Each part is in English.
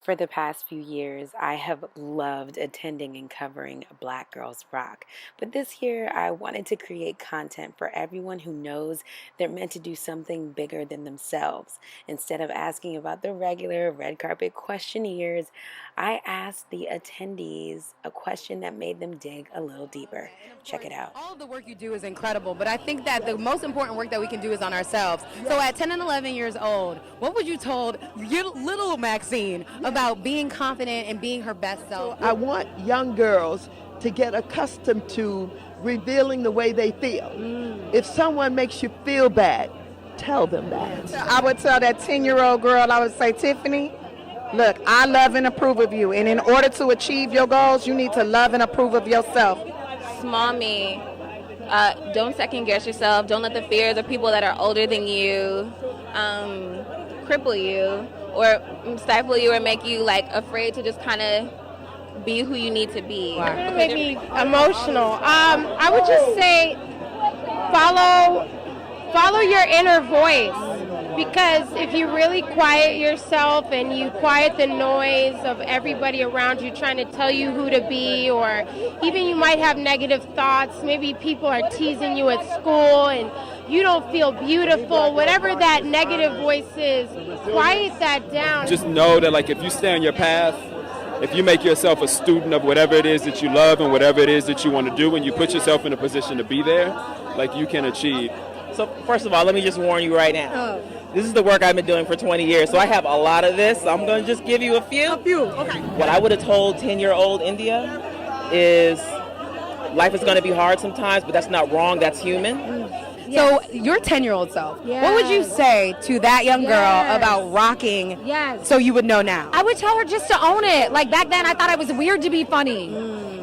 For the past few years, I have loved attending and covering Black Girls Rock. But this year, I wanted to create content for everyone who knows they're meant to do something bigger than themselves. Instead of asking about the regular red carpet questionnaires, I asked the attendees a question that made them dig a little deeper. Check it out. All of the work you do is incredible, but I think that the most important work that we can do is on ourselves. So at 10 and 11 years old, what would you told little Maxine about being confident and being her best self? I want young girls to get accustomed to revealing the way they feel. If someone makes you feel bad, tell them that. I would tell that 10-year-old girl, I would say, Tiffany, look, I love and approve of you. And in order to achieve your goals, you need to love and approve of yourself. Small me. Don't second guess yourself. Don't let the fears of people that are older than you cripple you or stifle you or make you like afraid to just kind of be who you need to be. Wow. It made me emotional. I would just say follow your inner voice. Because if you really quiet yourself and you quiet the noise of everybody around you trying to tell you who to be, or even you might have negative thoughts, maybe people are teasing you at school and you don't feel beautiful, whatever that negative voice is, quiet that down. Just know that like if you stay on your path, if you make yourself a student of whatever it is that you love and whatever it is that you want to do, and you put yourself in a position to be there, like you can achieve. So first of all, let me just warn you right now. This is the work I've been doing for 20 years, so I have a lot of this. So I'm going to just give you a few. Okay. What I would have told 10-year-old India is life is going to be hard sometimes, but that's not wrong. That's human. So your 10-year-old self, what would you say to that young girl about rocking so you would know now? I would tell her just to own it. Like back then I thought it was weird to be funny.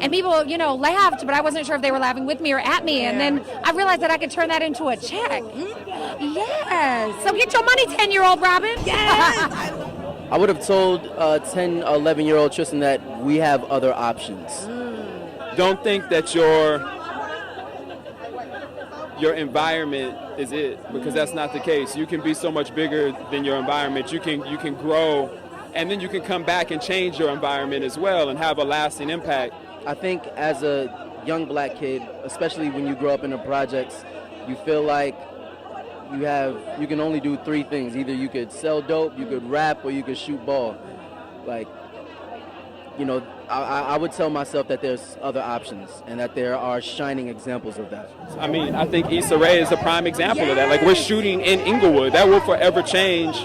And people, laughed, but I wasn't sure if they were laughing with me or at me. And then I realized that I could turn that into a check. Yes. So get your money, 10-year-old Robin. Yes. I would have told 10, 11-year-old Tristan that we have other options. Don't think that your environment is it, because that's not the case. You can be so much bigger than your environment. You can grow, and then you can come back and change your environment as well and have a lasting impact. I think as a young black kid, especially when you grow up in the projects, you feel like you can only do three things. Either you could sell dope, you could rap, or you could shoot ball. Like, I would tell myself that there's other options and that there are shining examples of that. I mean, I think Issa Rae is a prime example of that. Like, we're shooting in Inglewood. That will forever change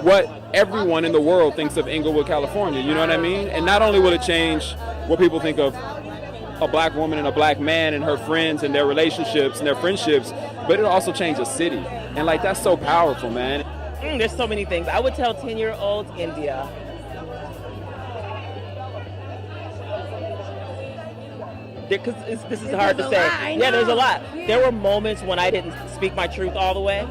what everyone in the world thinks of Inglewood, California. You know what I mean? And not only will it change what people think of a black woman and a black man and her friends and their relationships and their friendships, but it'll also change a city. And, like, that's so powerful, man. There's so many things. I would tell 10-year-old India, because this is hard to say. Yeah, there's a lot. Yeah. There were moments when I didn't speak my truth all the way.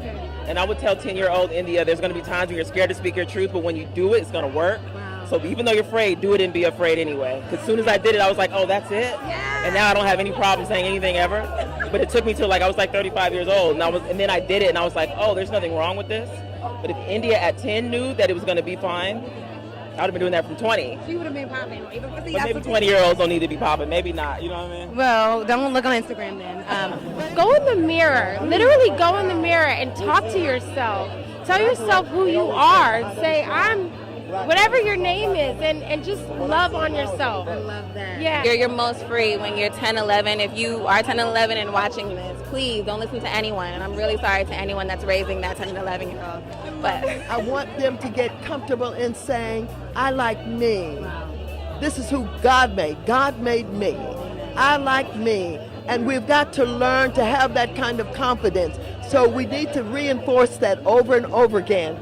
And I would tell 10-year-old India, there's going to be times when you're scared to speak your truth, but when you do it, it's going to work. Wow. So even though you're afraid, do it and be afraid anyway. Because as soon as I did it, I was like, oh, that's it? Yeah. And now I don't have any problem saying anything ever. But it took me till I was 35 years old. And then I did it, and I was like, oh, there's nothing wrong with this. But if India at 10 knew that it was going to be fine, I would have been doing that from 20. She would have been popping. But maybe 20-year-olds don't need to be popping. Maybe not. You know what I mean? Well, don't look on Instagram then. Go in the mirror. Literally go in the mirror and talk to yourself. Tell yourself who you are. Say, I'm whatever your name is, and just love on yourself. I love that. Yeah. You're your most free when you're 10, 11. If you are 10, 11 and watching this, please don't listen to anyone. And I'm really sorry to anyone that's raising that 10 and 11-year-old. But I want them to get comfortable in saying, I like me. This is who God made. God made me. I like me. And we've got to learn to have that kind of confidence. So we need to reinforce that over and over again.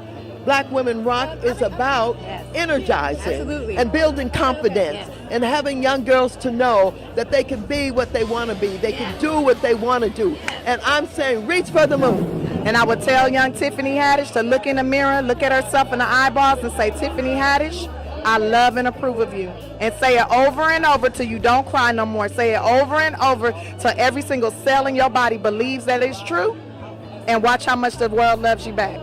Black Women Rock is about energizing and building confidence and having young girls to know that they can be what they want to be. They can do what they want to do. And I'm saying, reach for the moon. And I would tell young Tiffany Haddish to look in the mirror, look at herself in the eyeballs and say, Tiffany Haddish, I love and approve of you. And say it over and over till you don't cry no more. Say it over and over till every single cell in your body believes that it's true. And watch how much the world loves you back.